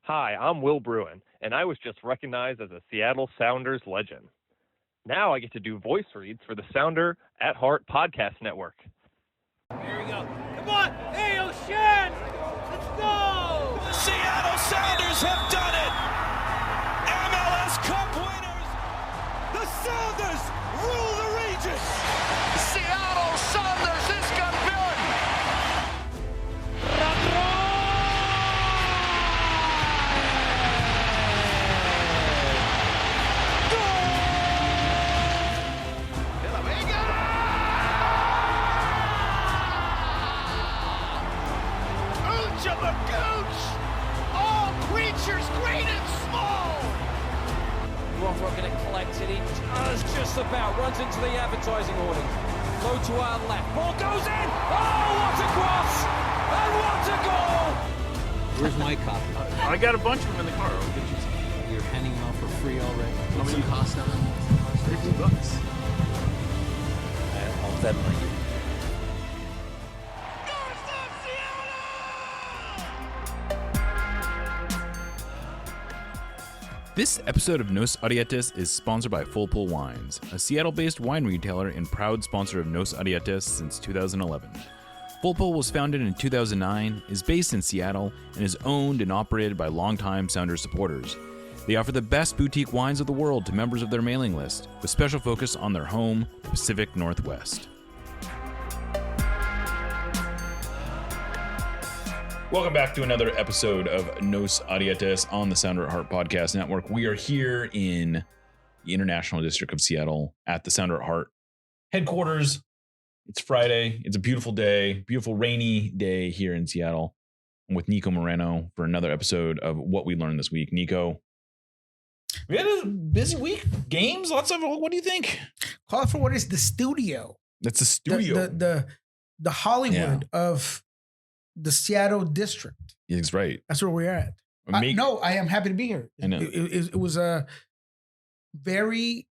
Hi, I'm Will Bruin, and I was just recognized as a Seattle Sounders legend. Now I get to do voice reads for the Sounder at Heart podcast network. Here we go. Come on! Hey, O'Shan! Let's go! The Seattle Sounders have done it! MLS Cup winners! The Sounders rule the region! Seattle Sounders is campeón! All creatures great and small. Rothrock going to collect it. He does just about. Runs into the advertising awning. Low to our left. Ball goes in. Oh, what a cross! And what a goal! Where's my copy? I got a bunch of them in the car. I'll get you some. You're handing them out for free already. How many cost on them? $50. I'll Venmo you. This episode of Nos Arietes is sponsored by Full Pull Wines, a Seattle-based wine retailer and proud sponsor of Nos Arietes since 2011. Full Pull was founded in 2009, is based in Seattle, and is owned and operated by longtime Sounders supporters. They offer the best boutique wines of the world to members of their mailing list, with special focus on their home, the Pacific Northwest. Welcome back to another episode of Nos Arietes on the Sounder at Heart podcast network. We are here in the International District of Seattle at the Sounder at Heart headquarters. It's Friday. It's a beautiful day, beautiful rainy day here in Seattle. I'm with Niko Moreno for another episode of What We Learned This Week. Niko, we had a busy week. Games, lots of. What do you think? Call it for what is the studio. That's the studio. The Hollywood of the Seattle district. He's right. That's where we're at. I am happy to be here. I know. It was a very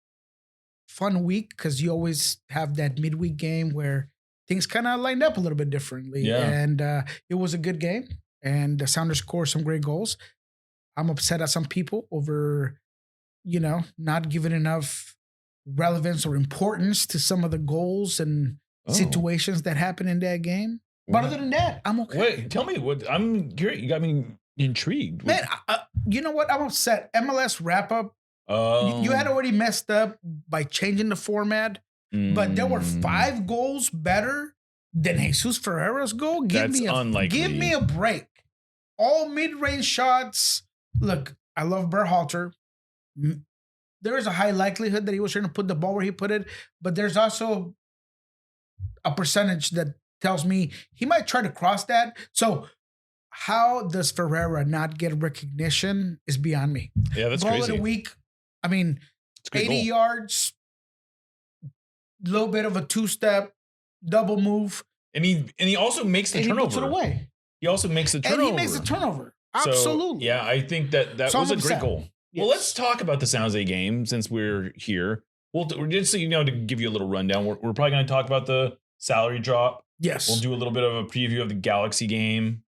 fun week because you always have that midweek game where things kind of lined up a little bit differently. Yeah. And it was a good game. And the Sounders scored some great goals. I'm upset at some people over, not giving enough relevance or importance to some of the goals and situations that happened in that game. But other than that, I'm okay. Wait, tell me what I'm curious. You got me intrigued. Man, you know what? I'm upset. MLS wrap up. You had already messed up by changing the format, but there were 5 goals better than Jesus Ferreira's goal. That's unlikely. Give me a break. All mid-range shots. Look, I love Berhalter. There is a high likelihood that he was trying to put the ball where he put it, but there's also a percentage that tells me he might try to cross that. So how does Ferreira not get recognition is beyond me. Yeah, that's Goal crazy. of the week. I mean, 80 yards, little bit of a 2-step, double move. And he also makes the turnover. He puts it away. He also makes the turnover. And he makes the turnover. Absolutely. So, yeah, I think that was a great goal. Yes. Well, let's talk about the San Jose game since we're here. We're just so to give you a little rundown. We're probably going to talk about the salary drop. Yes. We'll do a little bit of a preview of the Galaxy game.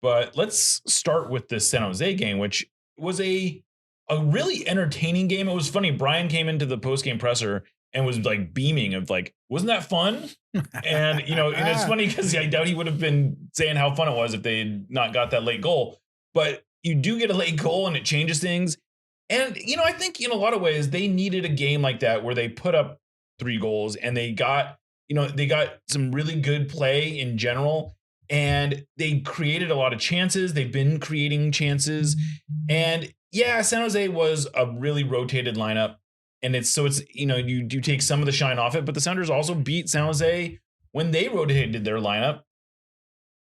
But let's start with the San Jose game, which was a really entertaining game. It was funny. Brian came into the post-game presser and was like beaming of like, wasn't that fun? And, and it's funny because I doubt he would have been saying how fun it was if they had not got that late goal. But you do get a late goal and it changes things. And, I think in a lot of ways they needed a game like that where they put up 3 goals and they got some really good play in general, and they created a lot of chances. They've been creating chances, and San Jose was a really rotated lineup, and it's you do take some of the shine off it, but the Sounders also beat San Jose when they rotated their lineup.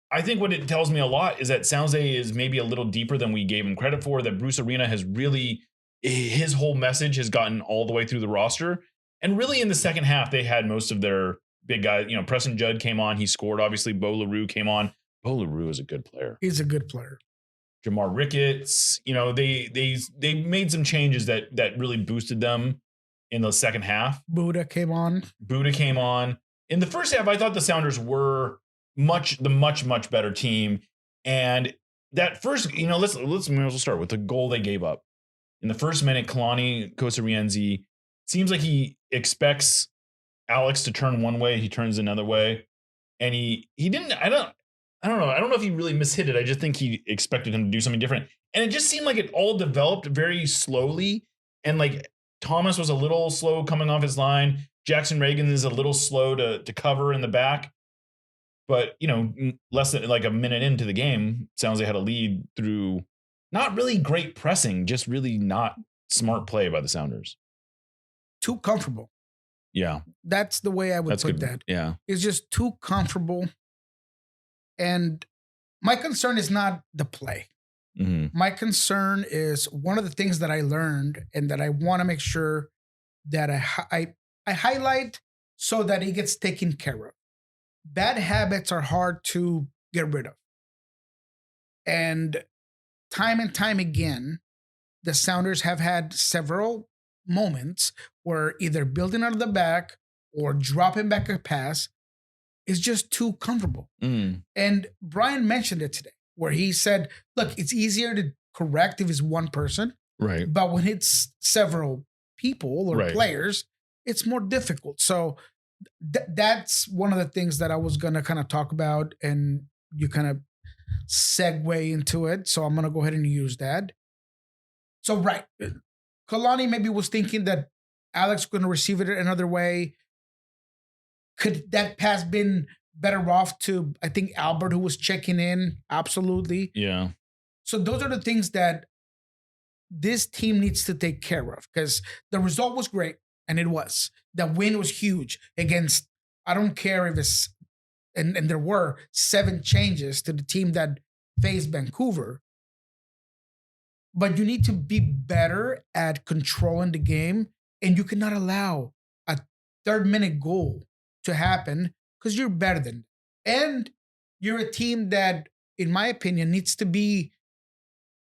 I think what it tells me a lot is that San Jose is maybe a little deeper than we gave him credit for, that Bruce Arena has really, his whole message has gotten all the way through the roster. And really in the second half, they had most of their big guys. Preston Judd came on. He scored. Obviously, Bo LaRue came on. Bo LaRue is a good player. He's a good player. Jamar Ricketts, they made some changes that really boosted them in the second half. Buddha came on. In the first half, I thought the Sounders were much better team. And that first, let's start with the goal they gave up. In the first minute, Kalani Kosarienzi seems like he expects Alex to turn one way, he turns another way. And he didn't, I don't know. I don't know if he really mishit it. I just think he expected him to do something different. And it just seemed like it all developed very slowly. And like Thomas was a little slow coming off his line. Jackson Reagan is a little slow to cover in the back. But, less than like a minute into the game, sounds they had a lead through not really great pressing, just really not smart play by the Sounders. Too comfortable. Yeah. That's the way I would put that. Yeah. It's just too comfortable. And my concern is not the play. Mm-hmm. My concern is one of the things that I learned and that I want to make sure that I highlight so that it gets taken care of. Bad habits are hard to get rid of. And time again, the Sounders have had several moments where either building out of the back or dropping back a pass is just too comfortable. Mm. And Brian mentioned it today, where he said, look, it's easier to correct if it's one person. Right. But when it's several people or Right. players, it's more difficult. So that's one of the things that I was going to kind of talk about, and you kind of segue into it. So I'm going to go ahead and use that. So, right. Kalani maybe was thinking that Alex was going to receive it another way. Could that pass been better off to, I think, Albert, who was checking in? Absolutely. Yeah. So those are the things that this team needs to take care of, because the result was great, and it was. The win was huge against, I don't care if it's, and there were 7 changes to the team that faced Vancouver. But you need to be better at controlling the game, and you cannot allow a 3rd-minute goal to happen because you're better than them. And you're a team that, in my opinion, needs to be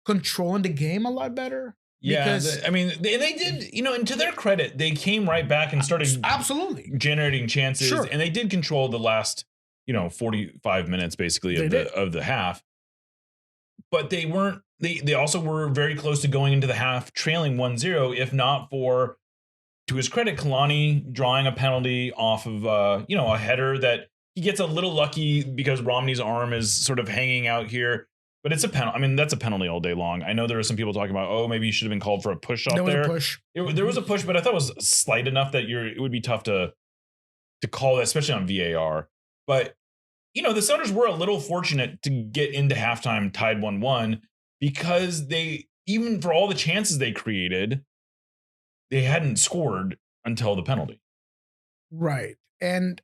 controlling the game a lot better. Yeah, Because they did, and to their credit, they came right back and started absolutely generating chances, Sure. and they did control the last, 45 minutes basically of the half. But they weren't. They also were very close to going into the half trailing 1-0, if not for, to his credit, Kalani drawing a penalty off of a header that he gets a little lucky because Romney's arm is sort of hanging out here. But it's a penalty. I mean, that's a penalty all day long. I know there were some people talking about, maybe you should have been called for a push off there. There was a push. There was a push, but I thought it was slight enough that it would be tough to call that, especially on VAR. But, the Sounders were a little fortunate to get into halftime tied 1-1 because they, even for all the chances they created, they hadn't scored until the penalty. Right. And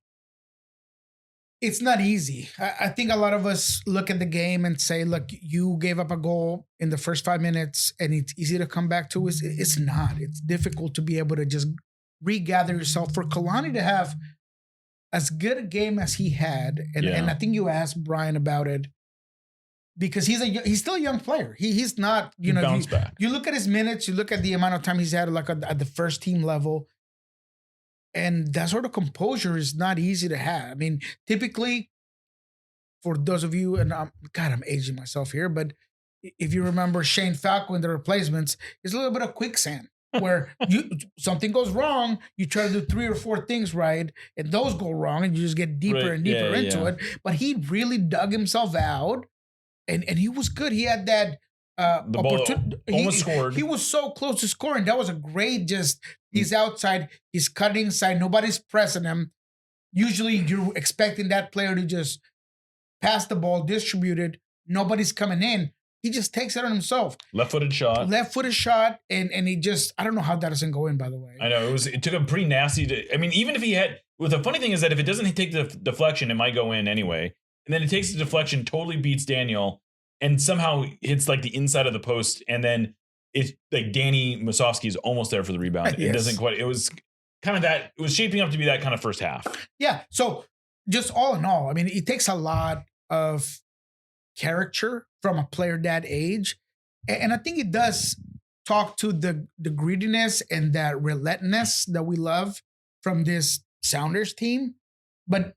it's not easy. I think a lot of us look at the game and say, look, you gave up a goal in the first 5 minutes and it's easy to come back to. It's not. It's difficult to be able to just regather yourself. For Kalani to have as good a game as he had, and I think you asked Brian about it, because he's still a young player. He's not, Bounce back. You look at his minutes, you look at the amount of time he's had like at the first team level. And that sort of composure is not easy to have. I mean, typically, for those of you, and I'm aging myself here, but if you remember Shane Falco in the replacements, it's a little bit of quicksand where something goes wrong, you try to do 3 or 4 things right, and those go wrong, and you just get deeper and deeper into it. But he really dug himself out, and he was good. He had that The ball almost scored. He was so close to scoring. That was a great he's outside, he's cutting inside, nobody's pressing him. Usually you're expecting that player to just pass the ball, distribute it, nobody's coming in. He just takes it on himself. Left-footed shot. And he just, I don't know how that doesn't go in, by the way. I know, it took a pretty nasty, even if he had, the funny thing is that if it doesn't take the deflection, it might go in anyway. And then it takes the deflection, totally beats Daniel, and somehow hits like the inside of the post, and then it's like Danny Musovski is almost there for the rebound. Yes. It doesn't quite. It was kind of that. It was shaping up to be that kind of first half. Yeah. So just all in all, I mean, it takes a lot of character from a player that age, and I think it does talk to the greediness and that relentlessness that we love from this Sounders team. But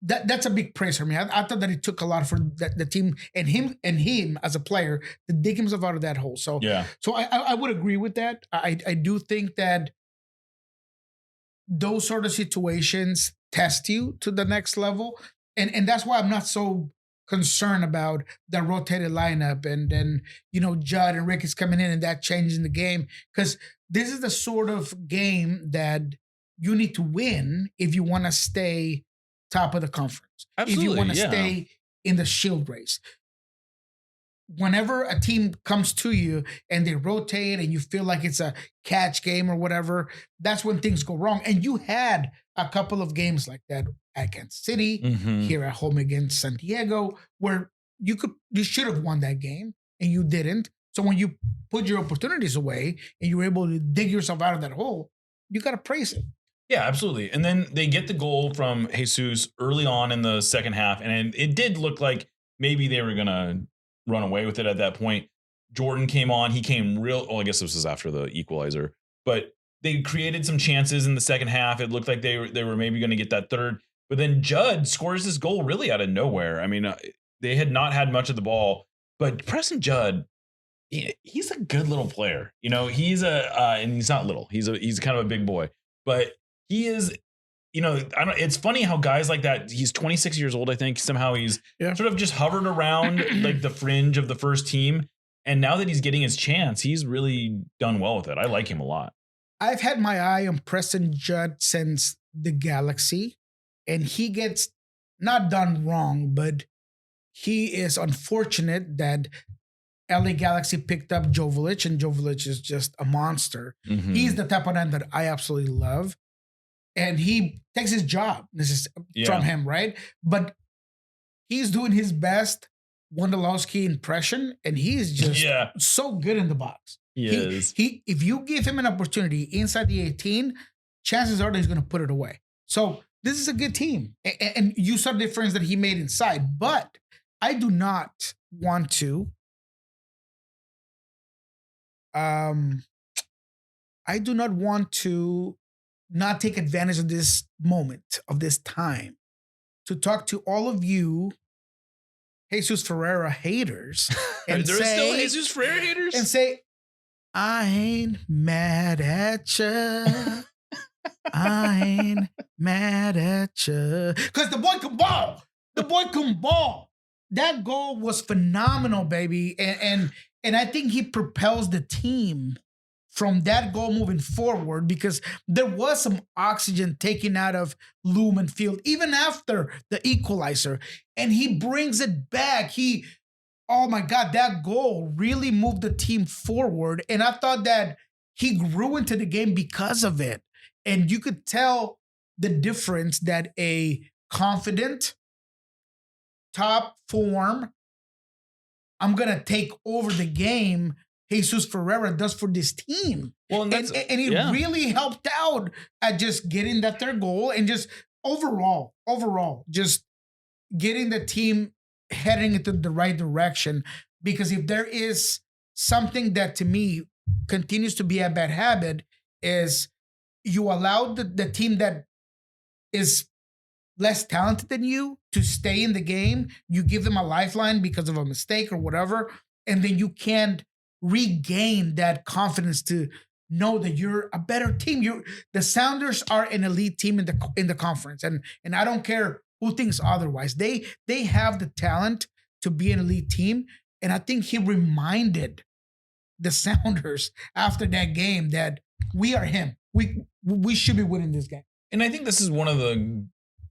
that's a big praise for me. I thought that it took a lot for the team and him as a player to dig himself out of that hole. So Yeah. So I would agree with that. I do think that those sort of situations test you to the next level. And that's why I'm not so concerned about the rotated lineup and then, Judd and Rick is coming in and that changing the game. Because this is the sort of game that you need to win if you want to stay top of the conference. Absolutely, if you want to yeah. stay in the shield race. Whenever a team comes to you and they rotate and you feel like it's a catch game or whatever, that's when things go wrong. And you had a couple of games like that at Kansas City, here at home against San Diego, where you should have won that game and you didn't. So when you put your opportunities away and you were able to dig yourself out of that hole, you got to praise it. Yeah, absolutely. And then they get the goal from Jesus early on in the second half. And it did look like maybe they were going to run away with it at that point. Jordan came on. He came I guess this was after the equalizer. But they created some chances in the second half. It looked like they were maybe going to get that third. But then Judd scores this goal really out of nowhere. I mean, they had not had much of the ball. But Preston Judd, he's a good little player. He's and he's not little. He's kind of a big boy. But he is, it's funny how guys like that, he's 26 years old, I think. Somehow he's sort of just hovered around like the fringe of the first team. And now that he's getting his chance, he's really done well with it. I like him a lot. I've had my eye on Preston Judd since the Galaxy, and he gets not done wrong, but he is unfortunate that LA Galaxy picked up Joveljic, and Joveljic is just a monster. He's the type of man that I absolutely love. And he takes his job. This is from him, right? But he's doing his best Wondolowski impression, and he is just so good in the box. He is. If you give him an opportunity inside the 18, chances are that he's going to put it away. So this is a good team. And you saw the difference that he made inside. But I do not want to not take advantage of this moment, of this time, to talk to all of you Jesus Ferreira haters. And There's still Jesus Ferreira haters? And say, I ain't mad at ya. I ain't mad at ya. Because the boy can ball. The boy can ball. That goal was phenomenal, baby. And I think he propels the team from that goal moving forward, because there was some oxygen taken out of Lumen Field, even after the equalizer. And he brings it back. Oh my God, that goal really moved the team forward. And I thought that he grew into the game because of it. And you could tell the difference that a confident, top form, I'm going to take over the game, Jesus Ferreira does for this team. Well, and it really helped out at just getting that third goal and just overall, just getting the team heading into the right direction. Because if there is something that to me continues to be a bad habit, is you allow the team that is less talented than you to stay in the game. You give them a lifeline because of a mistake or whatever, and then you can't regain that confidence to know that you're a better team. The Sounders are an elite team in the conference, and I don't care who thinks otherwise. They have the talent to be an elite team, and I think he reminded the Sounders after that game that we are him. We should be winning this game. And I think this is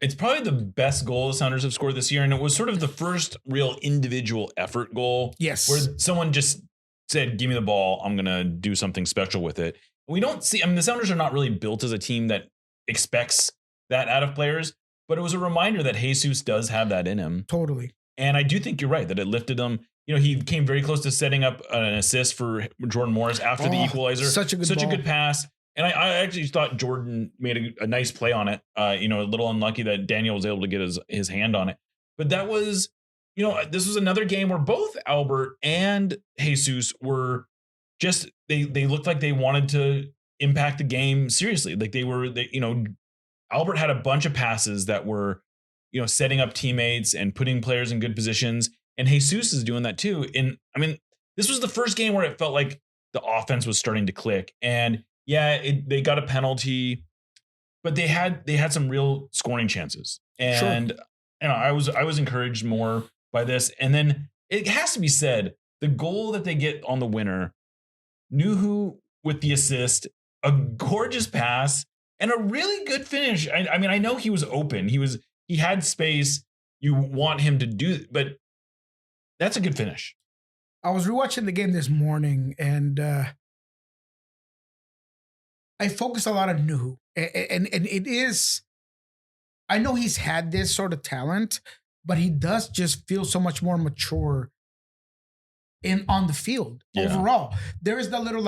it's probably the best goal the Sounders have scored this year, and it was sort of the first real individual effort goal. Yes, where someone just said, give me the ball, I'm going to do something special with it. We don't see, the Sounders are not really built as a team that expects that out of players, but it was a reminder that Jesus does have that in him. Totally. And I do think you're right that it lifted him. He came very close to setting up an assist for Jordan Morris after the equalizer. Such a good pass. And I actually thought Jordan made a nice play on it. A little unlucky that Daniel was able to get his hand on it. But that was, this was another game where both Albert and Jesus were just, they looked like they wanted to impact the game seriously. Like Albert had a bunch of passes that were setting up teammates and putting players in good positions. And Jesus is doing that too. And I mean, this was the first game where it felt like the offense was starting to click. And they got a penalty, but they had some real scoring chances. And I was encouraged more by this. And then it has to be said, the goal that they get on the winner, Nuhu with the assist, a gorgeous pass, and a really good finish. I mean, I know he was open. He had space. You want him to do, but that's a good finish. I was rewatching the game this morning, and I focused a lot on Nuhu. And it is, I know he's had this sort of talent, but he does just feel so much more mature on the field overall. There is the little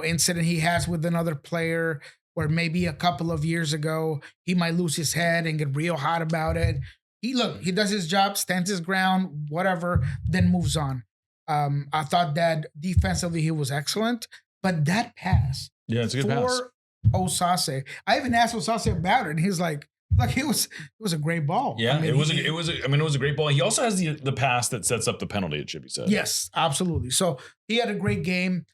incident he has with another player where maybe a couple of years ago he might lose his head and get real hot about it. He does his job, stands his ground, whatever, then moves on. I thought that defensively he was excellent, but that pass, it's a good pass for Osase. I even asked Osase about it, and he's like it was a great ball. Yeah, it was a great ball. He also has the pass that sets up the penalty, it should be said. Yes, absolutely. So he had a great game.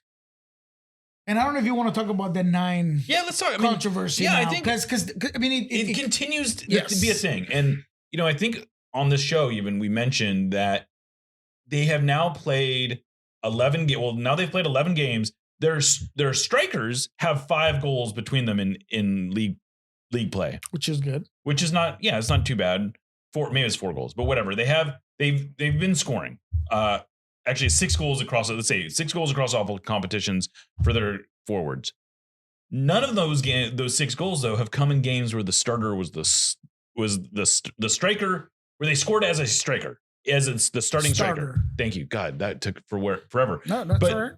And I don't know if you want to talk about the 9 let's talk controversy. I now, think because it continues to be a thing. And I think on this show even we mentioned that they have now played 11 games. Well, now they've played 11 games. Their strikers have 5 goals between them in league play, which is good. Which is not, it's not too bad. Maybe it's 4 goals, but whatever. They've been scoring. Actually 6 goals across. Let's say 6 goals across all competitions for their forwards. None of those 6 goals though have come in games where the starter was the striker, where they scored as a striker, as it's the starting striker. Thank you, God. That took forever. No, that's all right.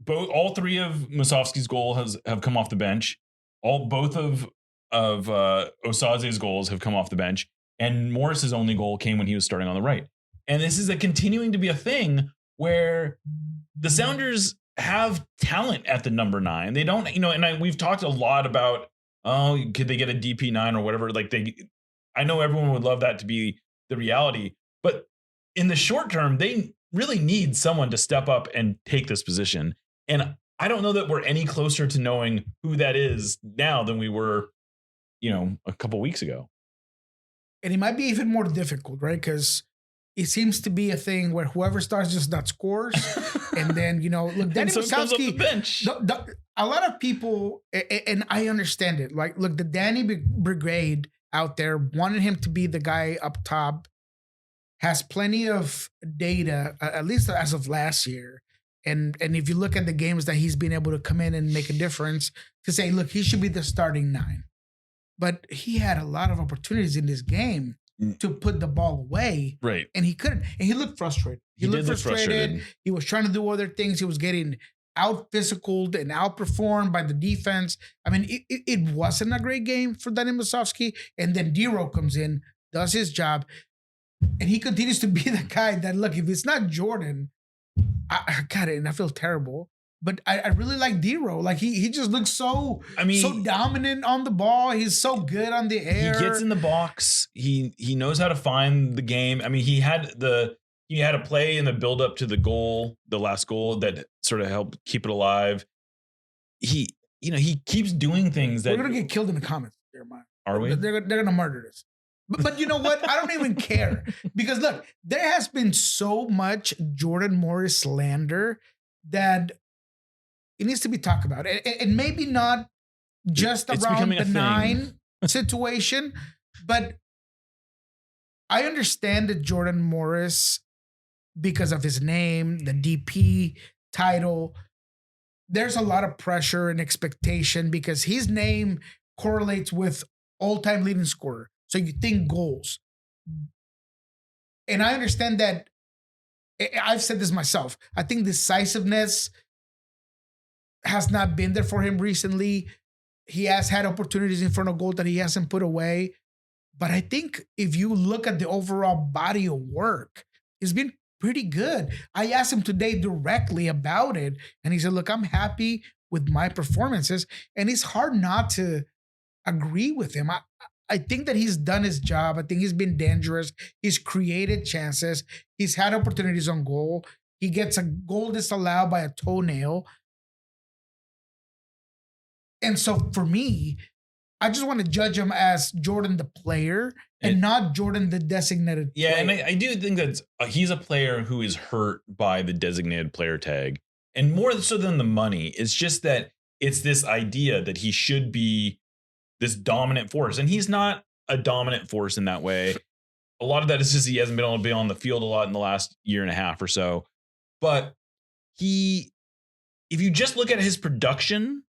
All 3 of Musovski's goals have come off the bench. Both of Osaze's goals have come off the bench, and Morris's only goal came when he was starting on the right. And this is continuing to be a thing where the Sounders have talent at the number 9. They don't, we've talked a lot about, could they get a DP9 or whatever? I know everyone would love that to be the reality, but in the short term, they really need someone to step up and take this position. And I don't know that we're any closer to knowing who that is now than we were, a couple weeks ago. And it might be even more difficult, right? Because it seems to be a thing where whoever starts just not scores. And then, look, Danny Musovski, a lot of people, and I understand it. Look, the Danny Brigade out there wanted him to be the guy up top, has plenty of data, at least as of last year. And if you look at the games that he's been able to come in and make a difference, to say, look, he should be the starting 9. But he had a lot of opportunities in this game to put the ball away. Right. And he couldn't. And he looked frustrated. He looked frustrated. He was trying to do other things. He was getting out-physicaled and outperformed by the defense. I mean, it wasn't a great game for Danny Musovski. And then Dero comes in, does his job, and he continues to be the guy that, look, if it's not Jordan, I got it, and I feel terrible. But I really like Dero. He just looks so dominant on the ball. He's so good on the air. He gets in the box. He knows how to find the game. I mean, he had a play in the build up to the last goal that sort of helped keep it alive. He keeps doing things that we're gonna get killed in the comments, Jeremiah. Are we? They're gonna murder this. But you know what? I don't even care, because look, there has been so much Jordan Morris slander that it needs to be talked about. And maybe not just around the 9 situation, but I understand that Jordan Morris, because of his name, the DP title, there's a lot of pressure and expectation because his name correlates with all-time leading scorer. So you think goals. And I understand that. I've said this myself. I think decisiveness has not been there for him recently. He has had opportunities in front of goal that he hasn't put away. But I think if you look at the overall body of work, it's been pretty good. I asked him today directly about it, and he said, look, I'm happy with my performances. And it's hard not to agree with him. I think that he's done his job. I think he's been dangerous. He's created chances. He's had opportunities on goal. He gets a goal disallowed by a toenail. And so for me, I just want to judge him as Jordan the player and not Jordan the designated player. Yeah, and I do think that he's a player who is hurt by the designated player tag. And more so than the money, it's just that it's this idea that he should be this dominant force. And he's not a dominant force in that way. A lot of that is just he hasn't been able to be on the field a lot in the last year and a half or so. But if you just look at his production,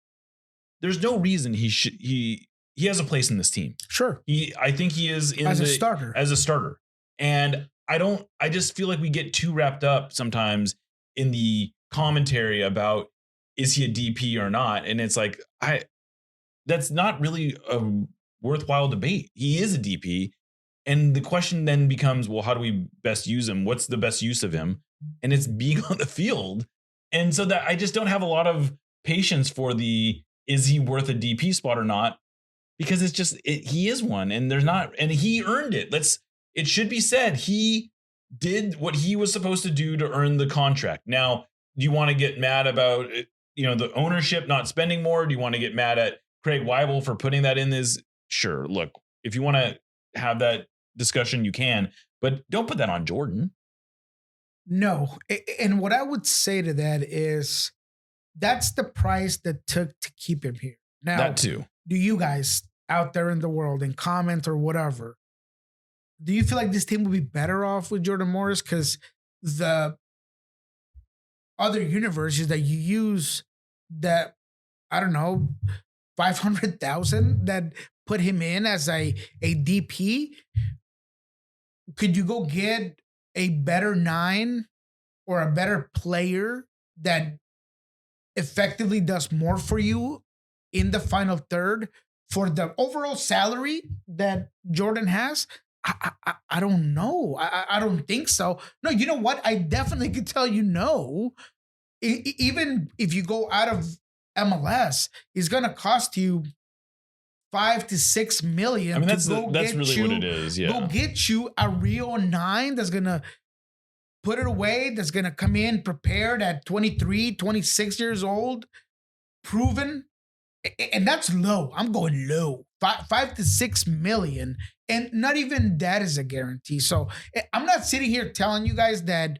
there's no reason he has a place in this team. Sure. I think he is as a starter. And I just feel like we get too wrapped up sometimes in the commentary about is he a DP or not? And it's like, that's not really a worthwhile debate. He is a DP. And the question then becomes, well, how do we best use him? What's the best use of him? And it's being on the field. And so that I just don't have a lot of patience for is he worth a DP spot or not? Because it's just, he is one and and he earned it. It should be said, he did what he was supposed to do to earn the contract. Now, do you want to get mad about, the ownership not spending more? Do you want to get mad at Craig Weibel for putting that in Sure. Look, if you want to have that discussion, you can, but don't put that on Jordan. No. And what I would say to that is that's the price that took to keep him here. Now, that too. Do you guys out there in the world and comment or whatever, do you feel like this team would be better off with Jordan Morris? Because the other universe is that you use that, I don't know, 500,000 that put him in as a DP. Could you go get a better 9 or a better player that effectively does more for you in the final third for the overall salary that Jordan has? I don't know. I don't think so. No, you know what? I definitely could tell you no. Even if you go out of MLS, it's going to cost you $5 to $6 million. I mean, that's really what it is. Yeah. Go get you a Rio 9 that's going to put it away, that's going to come in prepared at 23, 26 years old, proven. And that's low. I'm going low. $5 to $6 million. And not even that is a guarantee. So I'm not sitting here telling you guys that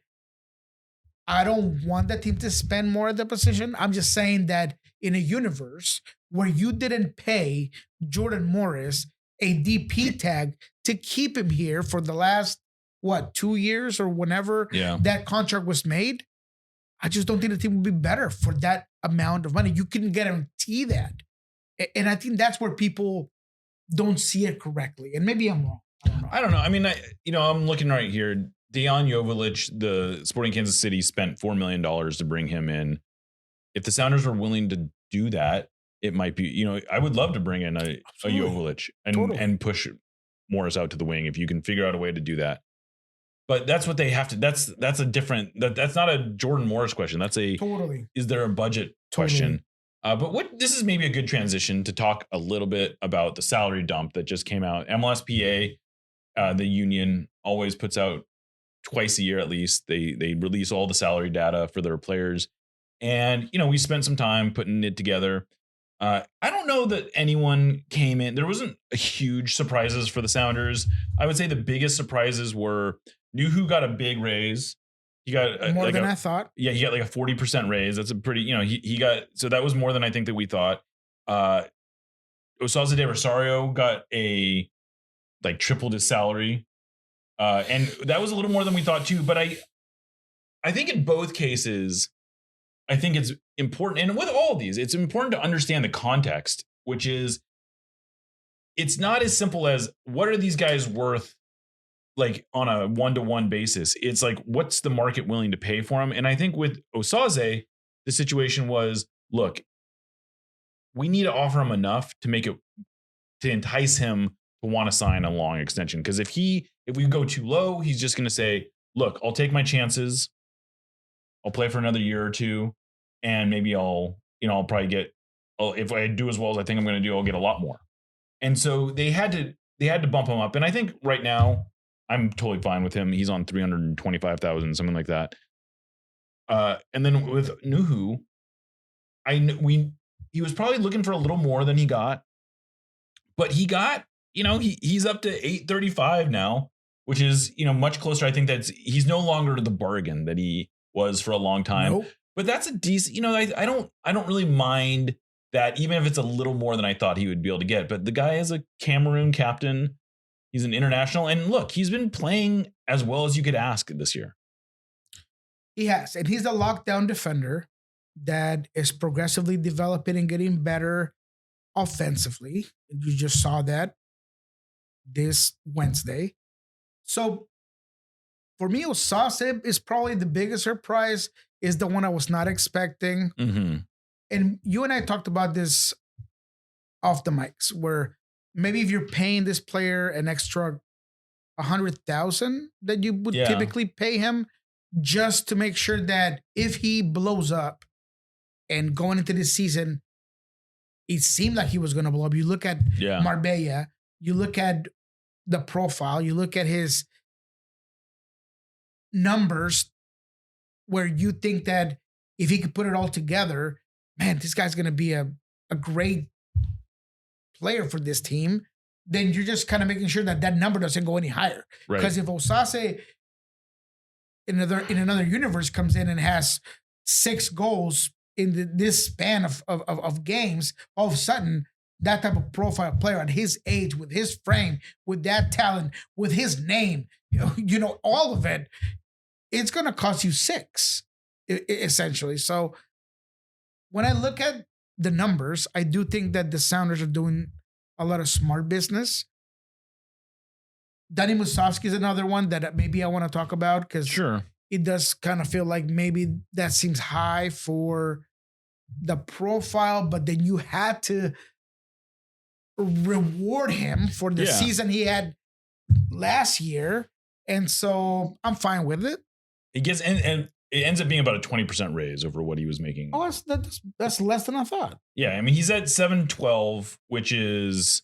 I don't want the team to spend more at the position. I'm just saying that in a universe where you didn't pay Jordan Morris a DP tag to keep him here for the last, 2 years or whenever that contract was made, I just don't think the team would be better for that amount of money. You couldn't guarantee that. And I think that's where people don't see it correctly. And maybe I'm wrong. I don't know. I mean, I'm looking right here. Dejan Joveljic, the Sporting Kansas City, spent $4 million to bring him in. If the Sounders were willing to do that, it might be, I would love to bring in a Joveljic and push Morris out to the wing if you can figure out a way to do that. But that's what they have to. That's a different. That's not a Jordan Morris question. That's is there a budget question? But this is maybe a good transition to talk a little bit about the salary dump that just came out. MLSPA, the union, always puts out twice a year at least. They release all the salary data for their players, and we spent some time putting it together. I don't know that anyone came in. There wasn't huge surprises for the Sounders. I would say the biggest surprises were Nuhu got a big raise. He got more than I thought. Yeah, he got like a 40% raise. That's a pretty, he got, so that was more than I think that we thought. Osaze de Rosario got tripled his salary. And that was a little more than we thought too. But I think in both cases, I think it's important. And with all of these, it's important to understand the context, which is it's not as simple as what are these guys worth on a one-to-one basis. It's like, what's the market willing to pay for him? And I think with Osaze, the situation was, look, we need to offer him enough to entice him to want to sign a long extension. Because if we go too low, he's just going to say, look, I'll take my chances. I'll play for another year or two. And maybe I'll probably if I do as well as I think I'm going to do, I'll get a lot more. And so they had to they had to bump him up. And I think right now I'm totally fine with him. He's on 325,000, something like that. And then with Nuhu, he was probably looking for a little more than he got, but he got, he's up to 835 now, which is, much closer. I think he's no longer the bargain that he was for a long time. Nope. But that's a decent, I don't really mind that, even if it's a little more than I thought he would be able to get. But the guy is a Cameroon captain. He's an international. And look, he's been playing as well as you could ask this year. He has. And he's a lockdown defender that is progressively developing and getting better offensively. You just saw that this Wednesday. So for me, Osase is probably the biggest surprise, is the one I was not expecting. Mm-hmm. And you and I talked about this off the mics, where maybe if you're paying this player an extra 100,000 that you would typically pay him, just to make sure that if he blows up and going into this season, it seemed like he was going to blow up. You look at Marbella, you look at the profile, you look at his numbers, where you think that if he could put it all together, man, this guy's going to be a great player for this team. Then you're just kind of making sure that number doesn't go any higher. Because if Osase in another universe comes in and has 6 goals in this span of games, all of a sudden, that type of profile player at his age, with his frame, with that talent, with his name, all of it, it's going to cost you 6, essentially. So when I look at the numbers, I do think that the Sounders are doing a lot of smart business. Danny Musovski is another one that maybe I want to talk about, because it does kind of feel like maybe that seems high for the profile, but then you had to reward him for the season he had last year. And so I'm fine with it. He gets, and it ends up being about a 20% raise over what he was making. Oh, that's less than I thought. Yeah. I mean, he's at 712, which is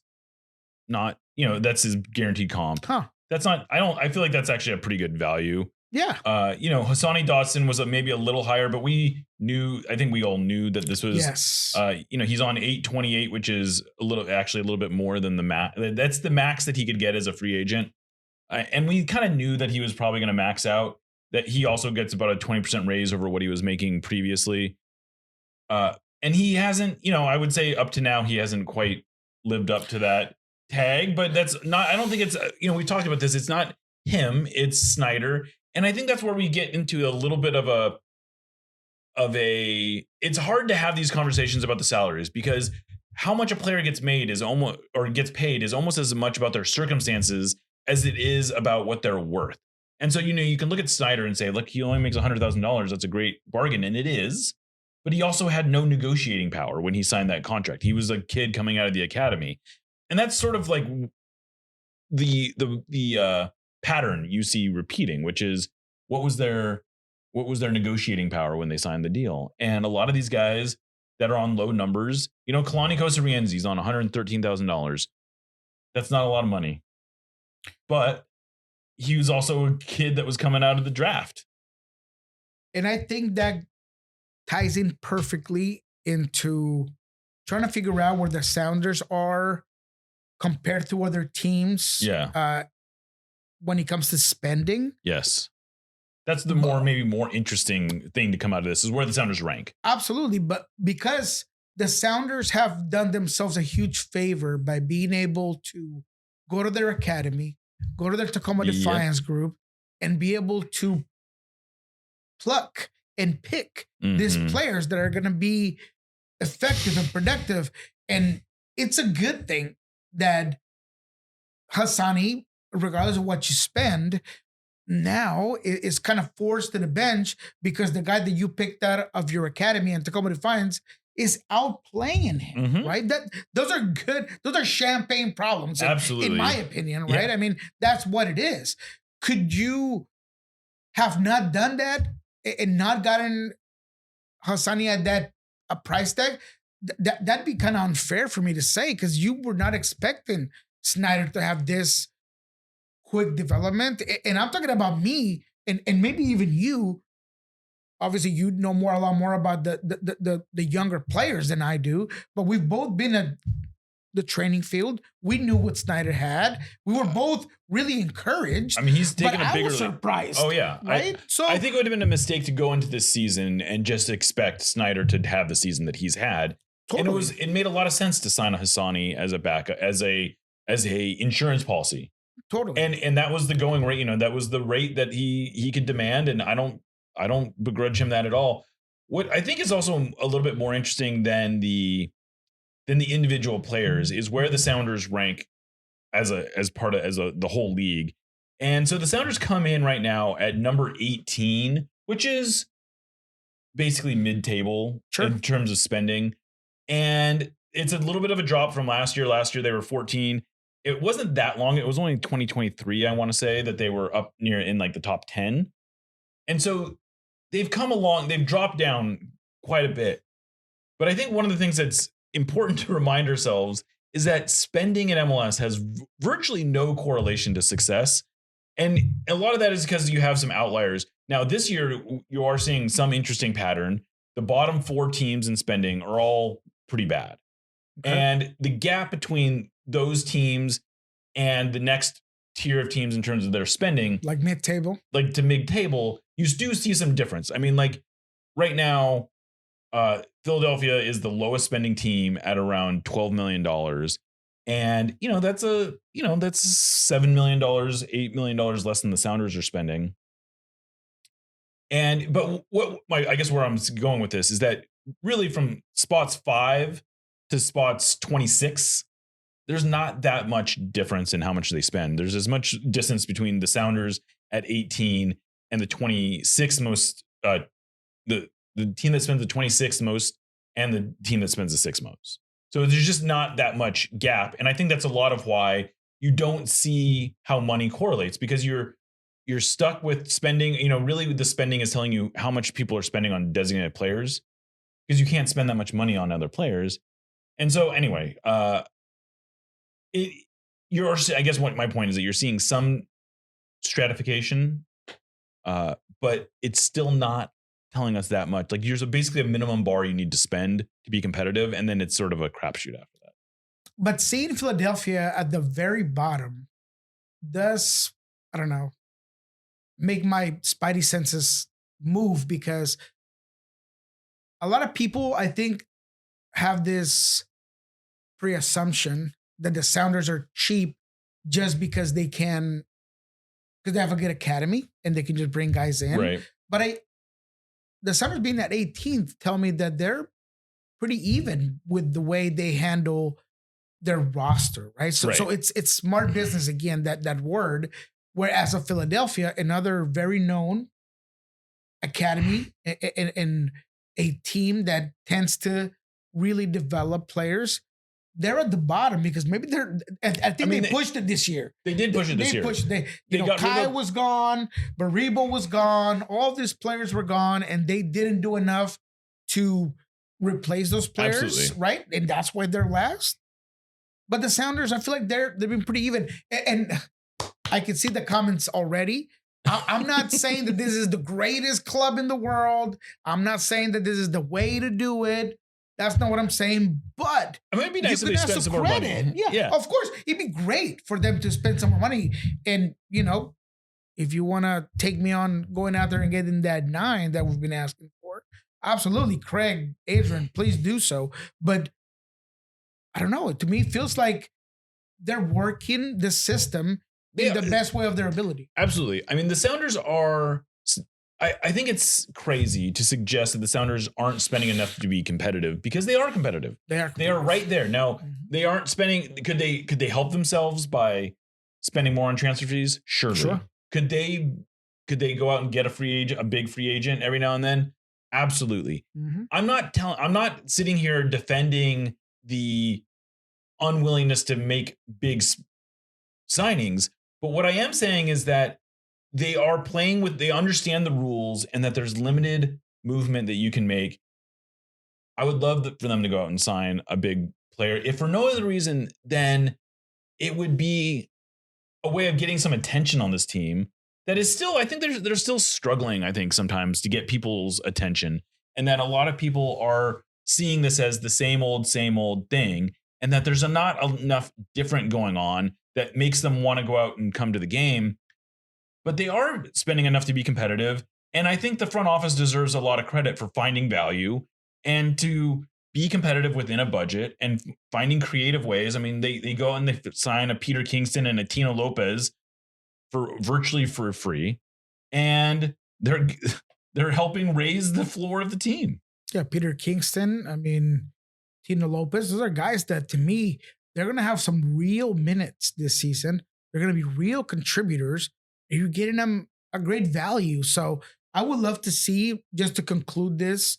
not, that's his guaranteed comp. Huh. That's not, I feel like that's actually a pretty good value. Yeah. Hassani Dotson was maybe a little higher, but I think we all knew that this was, he's on 828, which is a little bit more than the max. That's the max that he could get as a free agent. And we kind of knew that he was probably going to max out, that he also gets about a 20% raise over what he was making previously. And he hasn't, I would say up to now, he hasn't quite lived up to that tag, but that's not, I don't think it's, we talked about this. It's not him, it's Snyder. And I think that's where we get into a little bit of it's hard to have these conversations about the salaries, because how much a player gets paid is almost as much about their circumstances as it is about what they're worth. And so, you can look at Snyder and say, look, he only makes $100,000. That's a great bargain. And it is, but he also had no negotiating power when he signed that contract. He was a kid coming out of the academy. And that's sort of like the pattern you see repeating, which is what was their negotiating power when they signed the deal. And a lot of these guys that are on low numbers, Kalani Kosarienzi's on $113,000. That's not a lot of money, but he was also a kid that was coming out of the draft. And I think that ties in perfectly into trying to figure out where the Sounders are compared to other teams. When it comes to spending. Yes. That's the maybe more interesting thing to come out of this, is where the Sounders rank. Absolutely. But because the Sounders have done themselves a huge favor by being able to go to their academy, go to their Tacoma Defiance group, and be able to pluck and pick these players that are going to be effective and productive. And it's a good thing that Hassani, regardless of what you spend, now is kind of forced to the bench, because the guy that you picked out of your academy and Tacoma Defiance is outplaying him, right? Those are good. Those are champagne problems, absolutely, in my opinion, right? I mean, that's what it is. Could you have not done that and not gotten Hassani at that a price tag? That'd be kind of unfair for me to say, because you were not expecting Snyder to have this quick development. And I'm talking about me and maybe even you. Obviously, you know a lot more about the younger players than I do, but we've both been at the training field. We knew what Snyder had. We were both really encouraged. I mean, he's taken a bigger I was surprised. Oh yeah, right. I think it would have been a mistake to go into this season and just expect Snyder to have the season that he's had. Totally. And it made a lot of sense to sign a Hassani as a backup, as a insurance policy. Totally. And that was the going rate. That was the rate that he could demand, and I don't begrudge him that at all. What I think is also a little bit more interesting than the individual players is where the Sounders rank as the whole league. And so the Sounders come in right now at number 18, which is basically mid-table in terms of spending. And it's a little bit of a drop from last year. Last year they were 14. It wasn't that long. It was only 2023, I want to say, that they were up near in like the top 10. And so they've come along, they've dropped down quite a bit. But I think one of the things that's important to remind ourselves is that spending in MLS has virtually no correlation to success. And a lot of that is because you have some outliers. Now, this year, you are seeing some interesting pattern. The bottom 4 teams in spending are all pretty bad. Okay. And the gap between those teams and the next tier of teams in terms of their spending, like mid-table, you do see some difference. I mean, like right now, Philadelphia is the lowest spending team at around $12 million. And, that's $7 million, $8 million less than the Sounders are spending. But I guess where I'm going with this is that really from spots 5 to spots 26, there's not that much difference in how much they spend. There's as much distance between the Sounders at 18 and the 26th most, the team that spends the 26th most and the team that spends the 6th most. So there's just not that much gap. And I think that's a lot of why you don't see how money correlates, because you're stuck with spending. Really the spending is telling you how much people are spending on designated players, because you can't spend that much money on other players. And so anyway, I guess what my point is that you're seeing some stratification, but it's still not telling us that much. Like there's basically a minimum bar you need to spend to be competitive, and then it's sort of a crapshoot after that. But seeing Philadelphia at the very bottom does, I don't know, make my spidey senses move, because a lot of people, I think, have this pre-assumption that the Sounders are cheap just because they have a good academy and they can just bring guys in. Right. But the Sounders being at 18th tell me that they're pretty even with the way they handle their roster, right? So, right. So it's smart business again, that word. Whereas of Philadelphia, another very known academy and a team that tends to really develop players, they're at the bottom because maybe I think they pushed it this year. They did push it this year. Kai was gone, Baribo was gone, all these players were gone, and they didn't do enough to replace those players, Absolutely. right? And that's why they're last. But the Sounders, I feel like they've been pretty even. And I can see the comments already. I'm not saying that this is the greatest club in the world. I'm not saying that this is the way to do it. That's not what I'm saying, but it might be nice if they spend some more money. Yeah, of course. It'd be great for them to spend some more money. And, if you want to take me on going out there and getting that 9 that we've been asking for, absolutely, Craig, Adrian, please do so. But I don't know. To me, it feels like they're working the system in the best way of their ability. Absolutely. I mean, the Sounders are... I think it's crazy to suggest that the Sounders aren't spending enough to be competitive, because they are competitive. They are right there. Now, they aren't spending. Could they help themselves by spending more on transfer fees? Sure. Could they go out and get a big free agent every now and then? Absolutely. Mm-hmm. I'm not sitting here defending the unwillingness to make big signings, but what I am saying is that they understand the rules, and that there's limited movement that you can make. I would love for them to go out and sign a big player, if for no other reason than it would be a way of getting some attention on this team that is still, I think they're still struggling, I think, sometimes to get people's attention. And that a lot of people are seeing this as the same old thing. And that there's not enough different going on that makes them want to go out and come to the game. But they are spending enough to be competitive. And I think the front office deserves a lot of credit for finding value and to be competitive within a budget and finding creative ways. I mean, they go and they sign a Peter Kingston and a Tino Lopez for virtually for free. And they're helping raise the floor of the team. Yeah, Peter Kingston, I mean, Tino Lopez, those are guys that, to me, they're going to have some real minutes this season. They're going to be real contributors. And you're getting them a great value. So I would love to see, just to conclude this,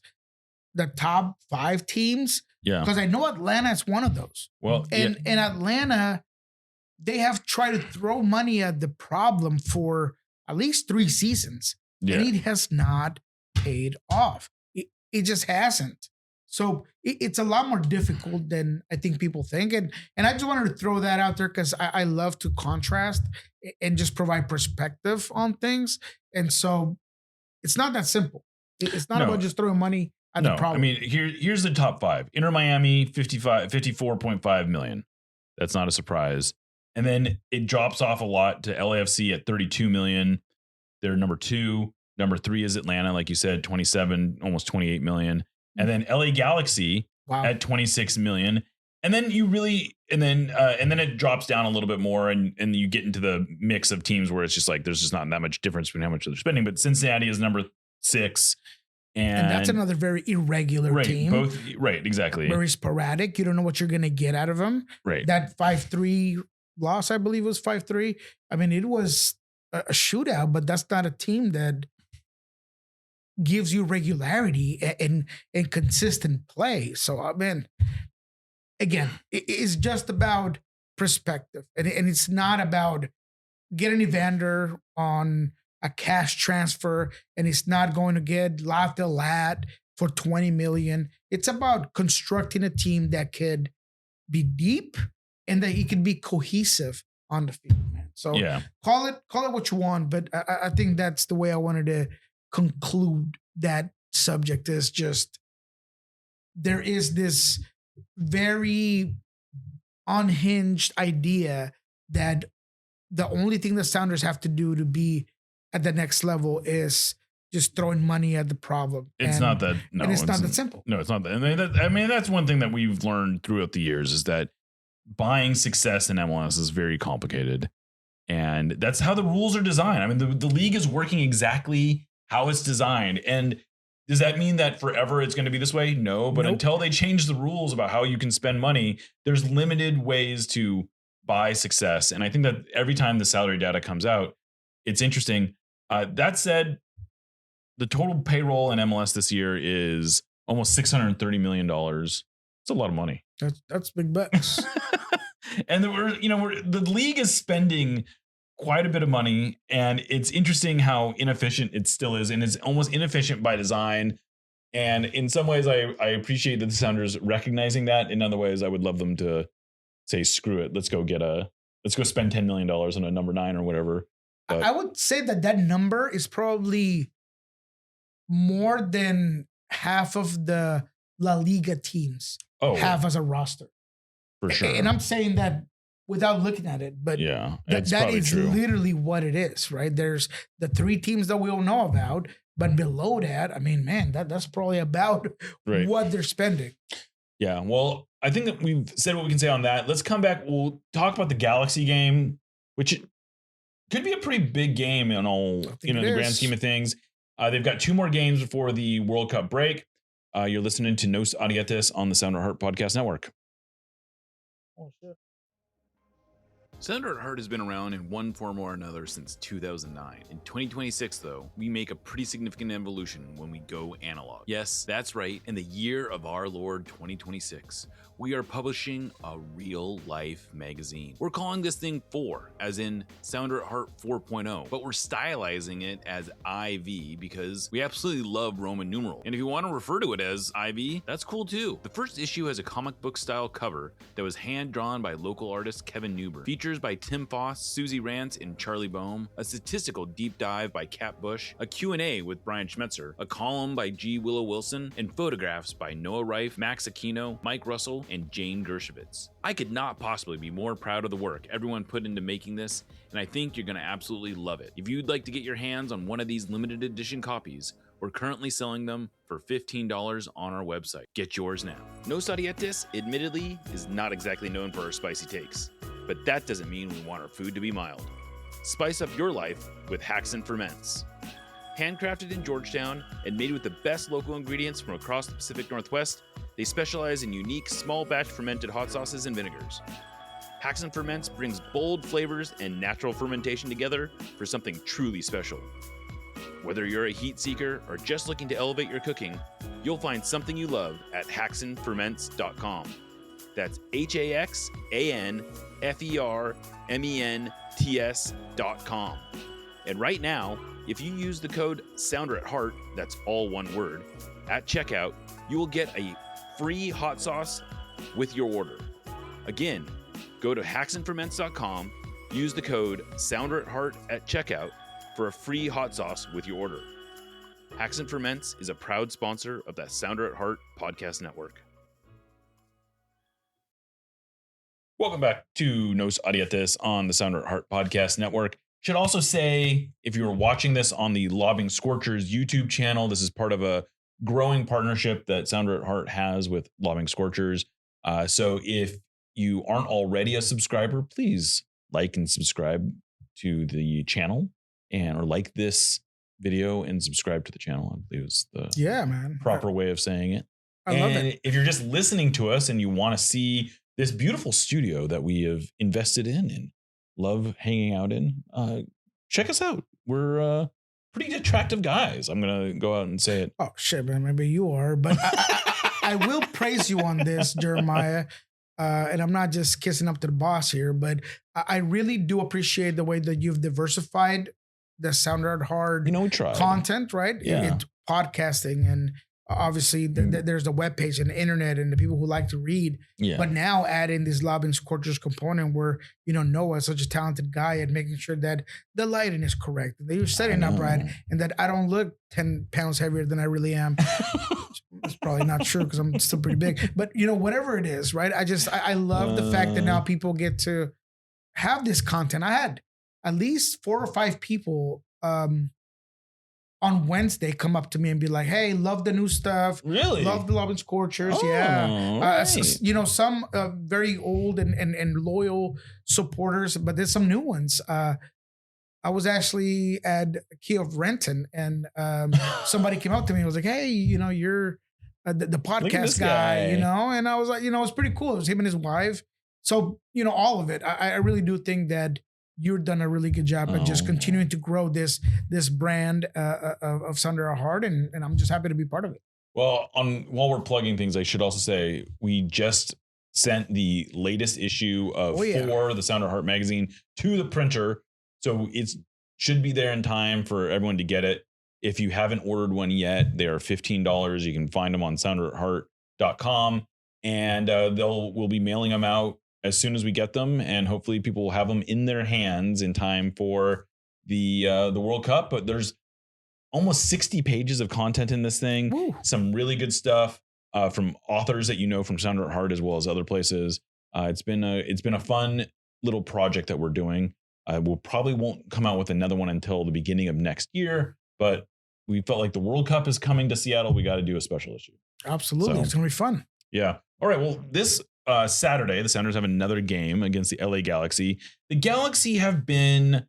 the top 5 teams. Yeah. Because I know Atlanta is one of those. Well, and Atlanta, they have tried to throw money at the problem for at least 3 seasons. Yeah. And it has not paid off. It just hasn't. So it's a lot more difficult than I think people think. And I just wanted to throw that out there because I love to contrast and just provide perspective on things. And so it's not that simple. It's not about just throwing money at the problem. I mean, here's the top 5. Inter Miami, 54.5 million. That's not a surprise. And then it drops off a lot to LAFC at 32 million. They're number 2. Number 3 is Atlanta, like you said, 27, almost 28 million. And then LA Galaxy at 26 million. And then it drops down a little bit more, and you get into the mix of teams where it's just like there's just not that much difference between how much they're spending. But Cincinnati is number 6. And that's another very irregular team. Exactly. Very sporadic. You don't know what you're going to get out of them. Right. That 5-3 loss, I believe, was 5-3. I mean, it was a shootout, but that's not a team that gives you regularity and consistent play. So, I mean, again, it's just about perspective. And it's not about getting Evander on a cash transfer, and it's not going to get Lafayette Lat for $20 million. It's about constructing a team that could be deep and that he can be cohesive on the field, man. So call it what you want, but I think that's the way I wanted to conclude that subject. Is just there is this very unhinged idea that the only thing the Sounders have to do to be at the next level is just throwing money at the problem. It's not that. No, and it's not that simple. No, it's not that. I mean, that's one thing that we've learned throughout the years is that buying success in MLS is very complicated. And that's how the rules are designed. I mean, the league is working exactly how it's designed. And does that mean that forever it's going to be this way? No, but until they change the rules about how you can spend money, there's limited ways to buy success. And I think that every time the salary data comes out, it's interesting. That said, the total payroll in MLS this year is almost $630 million. It's a lot of money. That's big bucks. And the league is spending quite a bit of money, and it's interesting how inefficient it still is, and it's almost inefficient by design. And in some ways, I appreciate that the Sounders recognizing that. In other ways, I would love them to say, "Screw it, let's go spend $10 million on a number 9 or whatever." But I would say that number is probably more than half of the La Liga teams have as a roster. For sure. And I'm saying that without looking at it, but that is true. Literally what it is, right? There's the 3 teams that we all know about, but below that, I mean, man, that's probably about what they're spending. Yeah, well, I think that we've said what we can say on that. Let's come back. We'll talk about the Galaxy game, which could be a pretty big game in the grand scheme of things. They've got 2 more games before the World Cup break. You're listening to Nos Audietes on the Sound of Heart Podcast Network. Oh, shit. Sounder at Heart has been around in one form or another since 2009. In 2026, though, we make a pretty significant evolution when we go analog. Yes, that's right, in the year of our Lord 2026, we are publishing a real-life magazine. We're calling this thing 4, as in Sounder at Heart 4.0, but we're stylizing it as IV because we absolutely love Roman numeral. And if you want to refer to it as IV, that's cool too. The first issue has a comic book style cover that was hand-drawn by local artist Kevin Newber. Features by Tim Foss, Susie Rance, and Charlie Boehm, a statistical deep dive by Kat Bush, a Q&A with Brian Schmetzer, a column by G. Willow Wilson, and photographs by Noah Reif, Max Aquino, Mike Russell, and Jane Dershowitz. I could not possibly be more proud of the work everyone put into making this, and I think you're going to absolutely love it. If you'd like to get your hands on one of these limited edition copies, we're currently selling them for $15 on our website. Get yours now. Nos Arietes, admittedly, is not exactly known for our spicy takes, but that doesn't mean we want our food to be mild. Spice up your life with Haxon Ferments. Handcrafted in Georgetown and made with the best local ingredients from across the Pacific Northwest, they specialize in unique small batch fermented hot sauces and vinegars. Haxon Ferments brings bold flavors and natural fermentation together for something truly special. Whether you're a heat seeker or just looking to elevate your cooking, you'll find something you love at haxonferments.com. That's HAXANFERMENTS.com. And right now, if you use the code SOUNDERATHEART, that's all one word, at checkout, you will get a free hot sauce with your order. Again, go to haxonferments.com, use the code SOUNDERATHEART at checkout for a free hot sauce with your order. Haxon Ferments is a proud sponsor of the Sounder at Heart podcast network. Welcome back to Nos Arietes on the Sounder at Heart podcast network. Should also say, if you are watching this on the Lobbing Scorchers YouTube channel, this is part of a growing partnership that Sounder at Heart has with Lobbing Scorchers. So if you aren't already a subscriber, please like and subscribe to the channel, and or like this video and subscribe to the channel. I believe is the proper way of saying it. I love it. If you're just listening to us and you want to see this beautiful studio that we have invested in and love hanging out in, check us out. We're pretty attractive guys. I'm gonna go out and say it. Oh shit, man, maybe you are, but I will praise you on this, Jeremiah. And I'm not just kissing up to the boss here, but I really do appreciate the way that you've diversified the Sounder at Heart we tried. content, right? Yeah. Podcasting, and obviously there's the webpage and the internet and the people who like to read. Yeah. But now adding this Lobbing Scorchers component where, Noah's such a talented guy at making sure that the lighting is correct, that you're setting up right, and that I don't look 10 pounds heavier than I really am. It's probably not true because I'm still pretty big, but whatever it is, right? I love the fact that now people get to have this content. I had at least 4 or 5 people on Wednesday come up to me and be like, "Hey, love the new stuff. Really? Love the Lobbing Scorchers." Oh, yeah. right. Some very old and loyal supporters, but there's some new ones. I was actually at Key of Renton, and somebody came up to me and was like, "Hey, you're the podcast guy, and I was like, it's pretty cool. It was him and his wife. So, all of it. I really do think that you've done a really good job at just continuing to grow this brand of Sounder at Heart, and I'm just happy to be part of it. Well, while we're plugging things, I should also say we just sent the latest issue of For the Sounder at Heart magazine to the printer, so it should be there in time for everyone to get it. If you haven't ordered one yet, they are $15. You can find them on sounderatheart.com, and we'll be mailing them out as soon as we get them, and hopefully people will have them in their hands in time for the World Cup. But there's almost 60 pages of content in this thing. Woo. Some really good stuff from authors that from Sounder at Heart as well as other places. It's been a fun little project that we're doing. We'll probably won't come out with another one until the beginning of next year, but we felt like the World Cup is coming to Seattle. We got to do a special issue. Absolutely. It's going to be fun. Yeah. All right. Well, this Saturday, the Sounders have another game against the LA Galaxy. The Galaxy have been,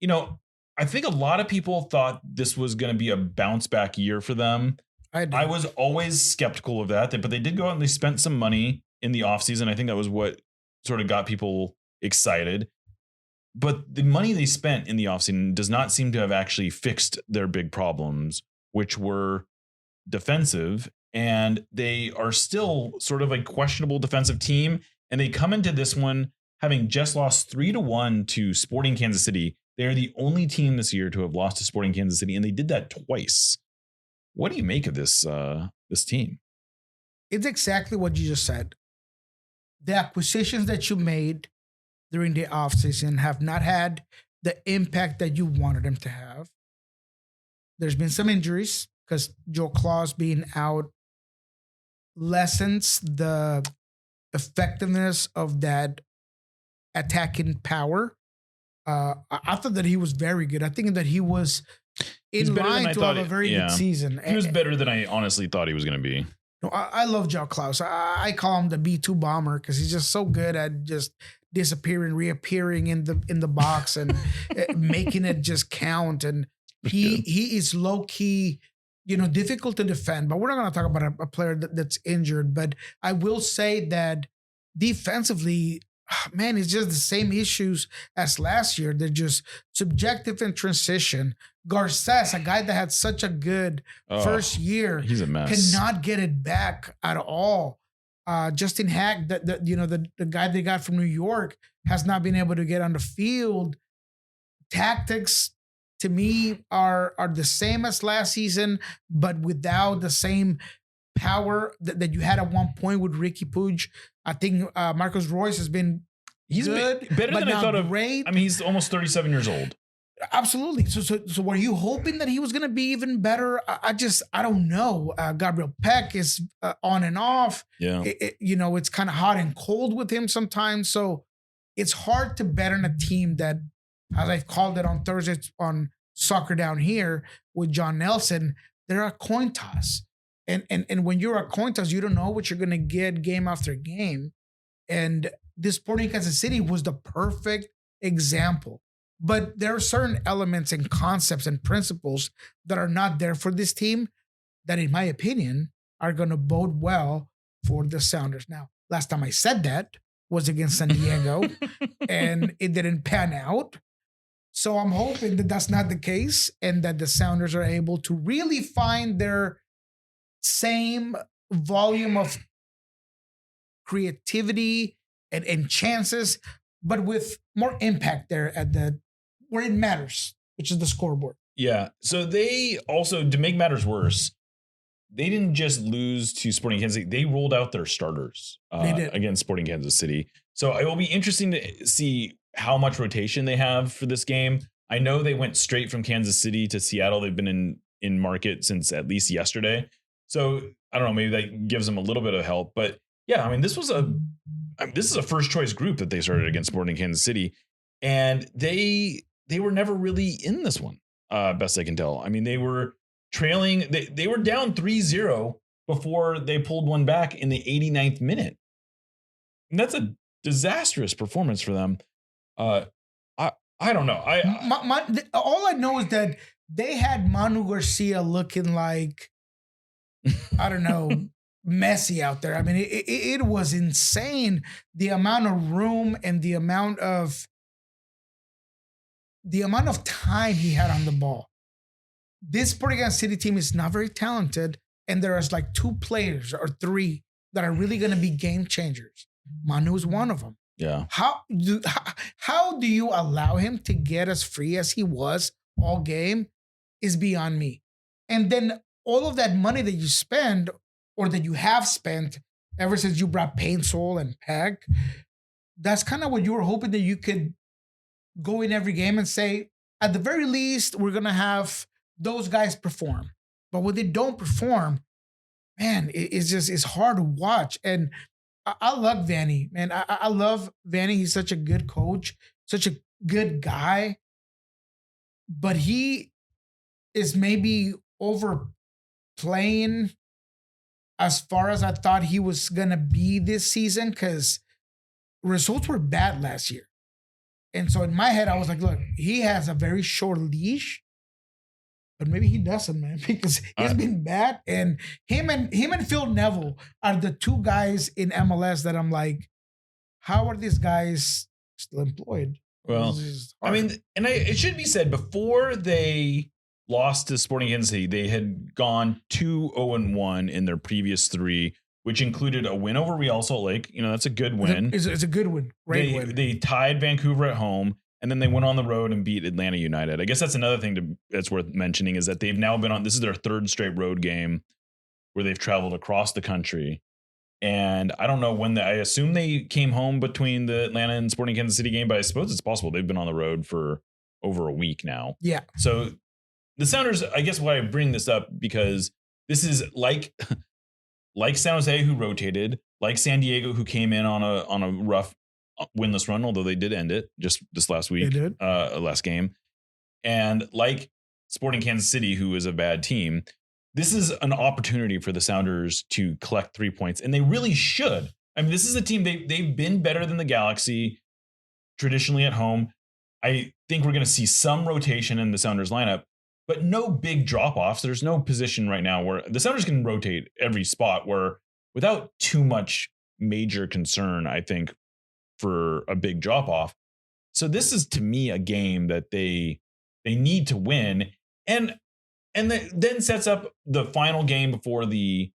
I think a lot of people thought this was going to be a bounce back year for them. I was always skeptical of that, but they did go out and they spent some money in the offseason. I think that was what sort of got people excited. But the money they spent in the offseason does not seem to have actually fixed their big problems, which were defensive. And they are still sort of a questionable defensive team. And they come into this one having just lost 3-1 to Sporting Kansas City. They are the only team this year to have lost to Sporting Kansas City, and they did that twice. What do you make of this this team? It's exactly what you just said. The acquisitions that you made during the offseason have not had the impact that you wanted them to have. There's been some injuries because Joe Claus being out lessens the effectiveness of that attacking power. I thought that he was very good. I think that he was in line to have a very good season. He was better than I honestly thought he was going to be. No, I love Joe Klaus. I call him the B2 bomber because he's just so good at just disappearing, reappearing in the box and making it just count. And he is low key, difficult to defend. But we're not going to talk about a player that's injured. But I will say that defensively, man, it's just the same issues as last year. They're just subjective in transition. Garces, a guy that had such a good first year, he's a mess. Cannot get it back at all. Justin Hack, the guy they got from New York, has not been able to get on the field. Tactics, to me, are the same as last season, but without the same power that you had at one point with Ricky Puig. I think Marcus Royce has been good, better than I thought of. Great. I mean, he's almost 37 years old. Absolutely. So were you hoping that he was going to be even better? I don't know. Gabriel Peck is on and off. Yeah. It's kind of hot and cold with him sometimes. So it's hard to bet on a team that, as I've called it on Thursday on Soccer Down Here with John Nelson, they're a coin toss. And when you're a coin toss, you don't know what you're going to get game after game. And this Sporting Kansas City was the perfect example. But there are certain elements and concepts and principles that are not there for this team that, in my opinion, are going to bode well for the Sounders. Now, last time I said that was against San Diego, and it didn't pan out. So I'm hoping that that's not the case and that the Sounders are able to really find their same volume of creativity and chances, but with more impact there at where it matters, which is the scoreboard. Yeah. So they also, to make matters worse, they didn't just lose to Sporting Kansas City. They rolled out their starters against Sporting Kansas City. So it will be interesting to see how much rotation they have for this game. I know they went straight from Kansas City to Seattle. They've been in market since at least yesterday. So I don't know, maybe that gives them a little bit of help. But yeah, I mean, this is a first choice group that they started against Sporting Kansas City. And they were never really in this one, best I can tell. I mean, they were trailing. They were down 3-0 before they pulled one back in the 89th minute. And that's a disastrous performance for them. I don't know. All I know is that they had Manu Garcia looking like, I don't know, Messi out there. I mean, it was insane, the amount of room and the amount of time he had on the ball. This Sporting Kansas City team is not very talented, and there's like 2 players or 3 that are really going to be game changers. Manu is one of them. Yeah. How do you allow him to get as free as he was all game is beyond me. And then all of that money that you spend or that you have spent ever since you brought Painsol and Peck, that's kind of what you were hoping that you could go in every game and say, at the very least, we're going to have those guys perform. But when they don't perform, man, it's hard to watch. And I love Vanny, man. I love Vanny. He's such a good coach, such a good guy. But he is maybe overplaying as far as I thought he was going to be this season, because results were bad last year. And so in my head, I was like, look, he has a very short leash, but maybe he doesn't, man, because he's been bad. And him and Phil Neville are the 2 guys in MLS that I'm like, how are these guys still employed? Well, I mean, and it should be said, before they lost to Sporting Kansas City, they had gone 2-0-1 in their previous 3, which included a win over Real Salt Lake. You know, that's a good win. It's a good win. Great win. They tied Vancouver at home, and then they went on the road and beat Atlanta United. I guess that's another thing that's worth mentioning, is that they've now been on, this is their 3rd straight road game where they've traveled across the country. And I don't know when I assume they came home between the Atlanta and Sporting Kansas City game, but I suppose it's possible they've been on the road for over a week now. Yeah. So the Sounders, I guess why I bring this up, because this is like San Jose, who rotated, like San Diego, who came in on a rough winless run, although they did end it just this last week, they did. Last game. And like Sporting Kansas City, who is a bad team, this is an opportunity for the Sounders to collect 3 points, and they really should. I mean, this is a team, they've been better than the Galaxy traditionally at home. I think we're going to see some rotation in the Sounders lineup, but no big drop-offs. There's no position right now where the Sounders can rotate every spot where without too much major concern, I think, for a big drop-off. So this is, to me, a game that they need to win. And then sets up the final game before the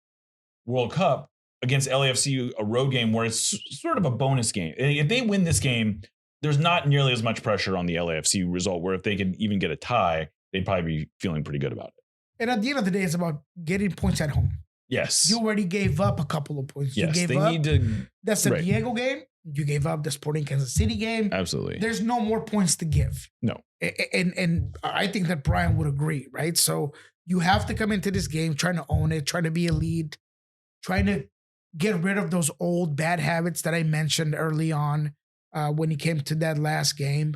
World Cup against LAFC, a road game where it's sort of a bonus game. If they win this game, there's not nearly as much pressure on the LAFC result, where if they could even get a tie, they'd probably be feeling pretty good about it. And at the end of the day, it's about getting points at home. Yes. You already gave up a couple of points. Yes, you gave they up need to. the San Diego game. You gave up the Sporting Kansas City game. Absolutely. There's no more points to give. No. And I think that Brian would agree, right? So you have to come into this game trying to own it, trying to be a lead, trying to get rid of those old bad habits that I mentioned early on when he came to that last game.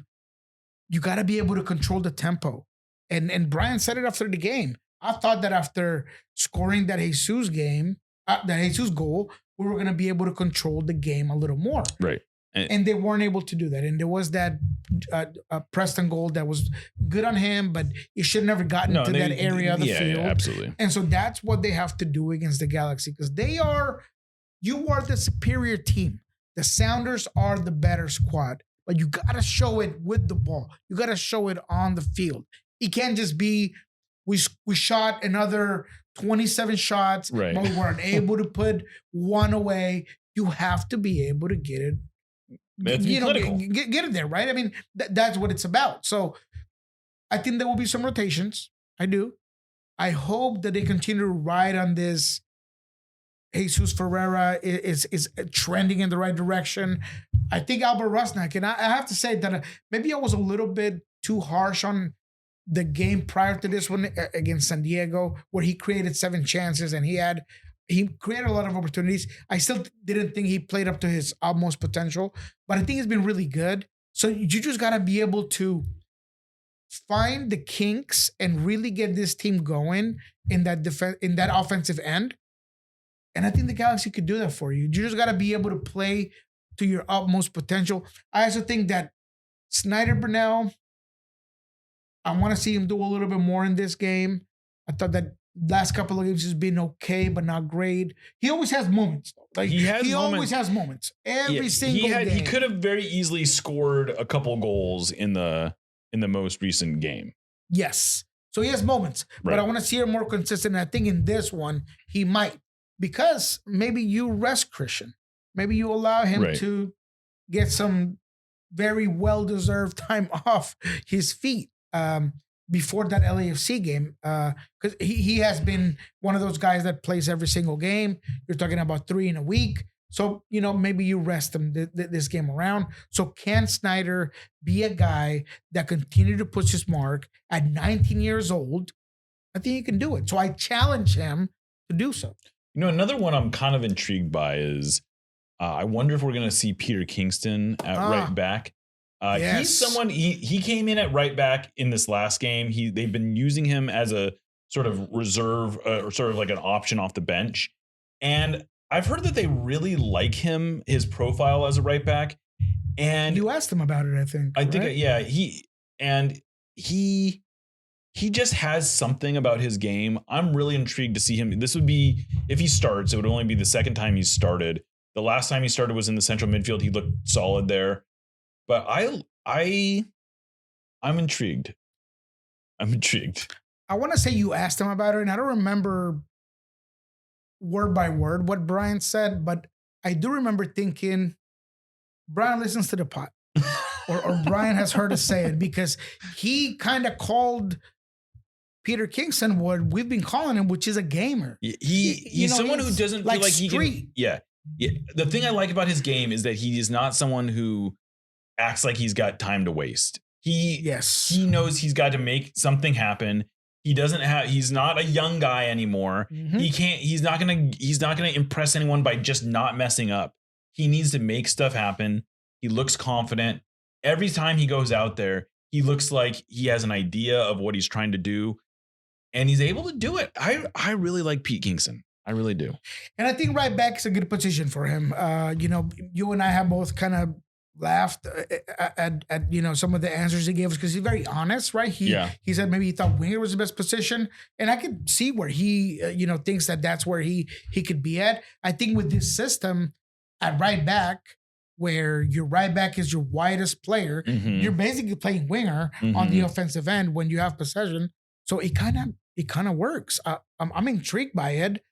You got to be able to control the tempo. And Brian said it after the game. I thought that after scoring that Jesus goal, we were going to be able to control the game a little more. Right. And they weren't able to do that. And there was that Preston goal that was good on him, but he should have never gotten to that area of the field. Yeah, absolutely. And so that's what they have to do against the Galaxy, because you are the superior team. The Sounders are the better squad, but you got to show it with the ball. You got to show it on the field. It can't just be, we shot another 27 shots, right, but we weren't able to put one away. You have to be able to get it. Get it there, right? I mean, that's what it's about. So I think there will be some rotations. I do. I hope that they continue to ride on this. Jesus Ferreira is trending in the right direction. I think Albert Rusnak, and I have to say that maybe I was a little bit too harsh on the game prior to this one against San Diego, where he created 7 chances and he created a lot of opportunities. I still didn't think he played up to his utmost potential, but I think he's been really good. So you just got to be able to find the kinks and really get this team going in that offensive end. And I think the Galaxy could do that for you. You just got to be able to play to your utmost potential. I also think that Snyder Burnell, I want to see him do a little bit more in this game. I thought that last couple of games has been okay, but not great. He always has moments, though. Like he always has moments. Every single game. He could have very easily scored a couple goals in the most recent game. Yes. So he has moments. Right. But I want to see him more consistent. And I think in this one, he might. Because maybe you rest Christian. Maybe you allow him to get some very well-deserved time off his feet. Before that LAFC game, because he has been one of those guys that plays every single game. You're talking about 3 in a week. So, maybe you rest him this game around. So can Snyder be a guy that continue to push his mark at 19 years old? I think he can do it. So I challenge him to do so. Another one I'm kind of intrigued by is I wonder if we're going to see Peter Kingston at right back. Yes. He's someone, he came in at right back in this last game. They've been using him as a sort of reserve or sort of like an option off the bench. And I've heard that they really like him, his profile as a right back. And you asked him about it, I think. Yeah, he just has something about his game. I'm really intrigued to see him. This would be, if he starts, it would only be the second time he's started. The last time he started was in the central midfield. He looked solid there. But I I'm intrigued. I want to say you asked him about it, and I don't remember word by word what Brian said, but I do remember thinking Brian listens to the pot. or Brian has heard us say it, because he kind of called Peter Kingston what we've been calling him, which is a gamer. He's someone who doesn't feel like he can. Yeah. The thing I like about his game is that he is not someone who acts like he's got time to waste. He knows he's got to make something happen. He's not a young guy anymore. Mm-hmm. He's not gonna impress anyone by just not messing up. He needs to make stuff happen. He looks confident. Every time he goes out there, he looks like he has an idea of what he's trying to do, and he's able to do it. I really like Pete Kingston. I really do. And I think right back is a good position for him. You and I have both kind of laughed at some of the answers he gave us, because he's very honest, right? He said maybe he thought winger was the best position, and I could see where he thinks that's where he could be at. I think with this system at right back, where your right back is your widest player, you're basically playing winger on the offensive end when you have possession. So it kind of works. I'm intrigued by it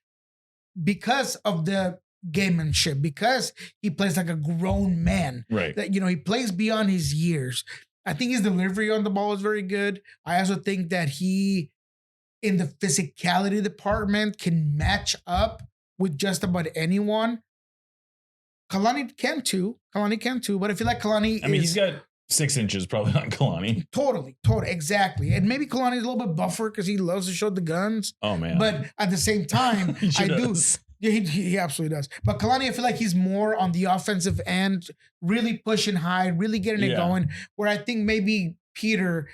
because of the gamemanship, because he plays like a grown man. Right. That he plays beyond his years. I think his delivery on the ball is very good. I also think that he, in the physicality department, can match up with just about anyone. Kalani can too, but I feel like Kalani he's got 6 inches probably on Kalani. Totally, exactly. And maybe Kalani's a little bit buffer because he loves to show the guns. Oh, man. But at the same time, Yeah, he absolutely does. But Kalani, I feel like he's more on the offensive end, really pushing high, really getting it going, where I think maybe Peter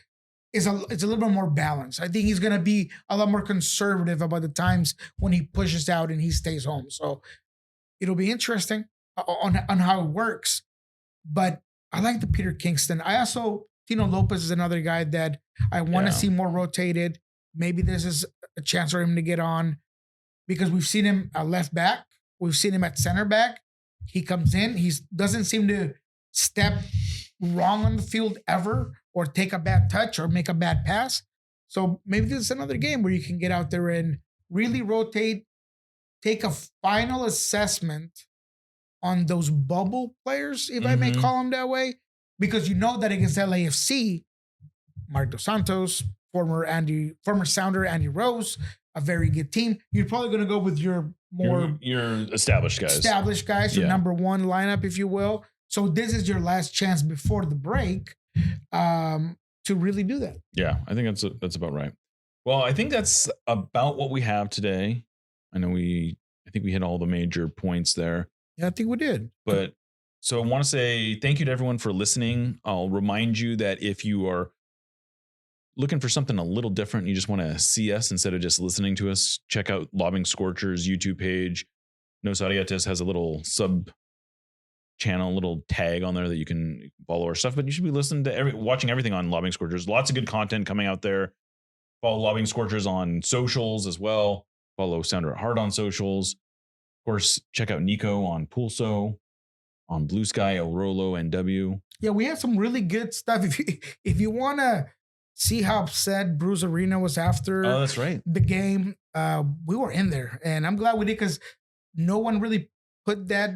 it's a little bit more balanced. I think he's going to be a lot more conservative about the times when he pushes out and he stays home. So it'll be interesting on how it works. But I like the Peter Kingston. I also, Tino Lopez is another guy that I want to see more rotated. Maybe this is a chance for him to get on, because we've seen him at left back. We've seen him at center back. He comes in. He doesn't seem to step wrong on the field ever, or take a bad touch or make a bad pass. So maybe this is another game where you can get out there and really rotate, take a final assessment on those bubble players, if I may call them that way, because you know that against LAFC, Mark Dos Santos, former Sounder Andy Rose, a very good team. You're probably going to go with your established guys, your number one lineup, if you will. So this is your last chance before the break to really do that. Yeah, I think that's about right. Well, I think that's about what we have today. I think we hit all the major points there. Yeah, I think we did. But so I want to say thank you to everyone for listening. I'll remind you that if you are looking for something a little different, you just want to see us instead of just listening to us, check out Lobbing Scorchers YouTube page. No Sarietes has a little sub channel, a little tag on there that you can follow our stuff, but you should be listening to watching everything on Lobbing Scorchers. Lots of good content coming out there. Follow Lobbing Scorchers on socials as well. Follow Sounder at Heart on socials. Of course, check out Niko on Pulso, on Blue Sky, El Rolo, NW. Yeah, we have some really good stuff. If you want to see how upset Bruce Arena was after that's right. the game, we were in there. And I'm glad we did, because no one really put that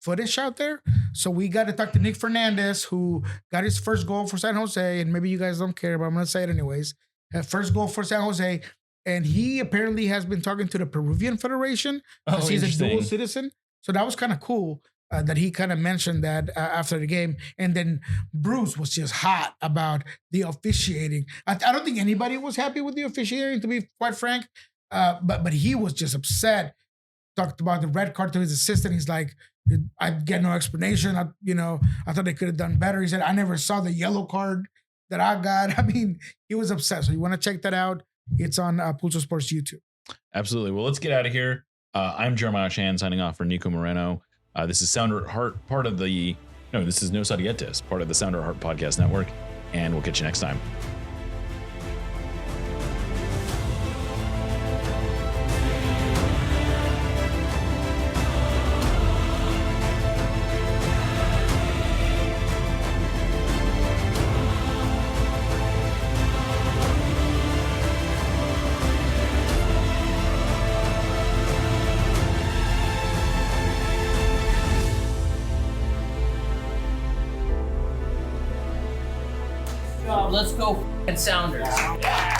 footage out there. So we got to talk to Nick Fernandez, who got his first goal for San Jose. And maybe you guys don't care, but I'm going to say it anyways. First goal for San Jose. And he apparently has been talking to the Peruvian Federation, because he's a dual citizen. So that was kind of cool that he kind of mentioned that after the game. And then Bruce was just hot about the officiating. I don't think anybody was happy with the officiating, to be quite frank. But he was just upset. Talked about the red card to his assistant. He's like, I get no explanation. I thought they could have done better. He said, I never saw the yellow card that I got. I mean, he was upset. So you want to check that out. It's on Pulso Sports YouTube. Absolutely. Well, let's get out of here. I'm Jeremiah Shan signing off for Niko Moreno. This is Sounder at Heart, this is No Sarietes, part of the Sounder at Heart Podcast Network. And we'll catch you next time. job. Let's go f***ing Sounders.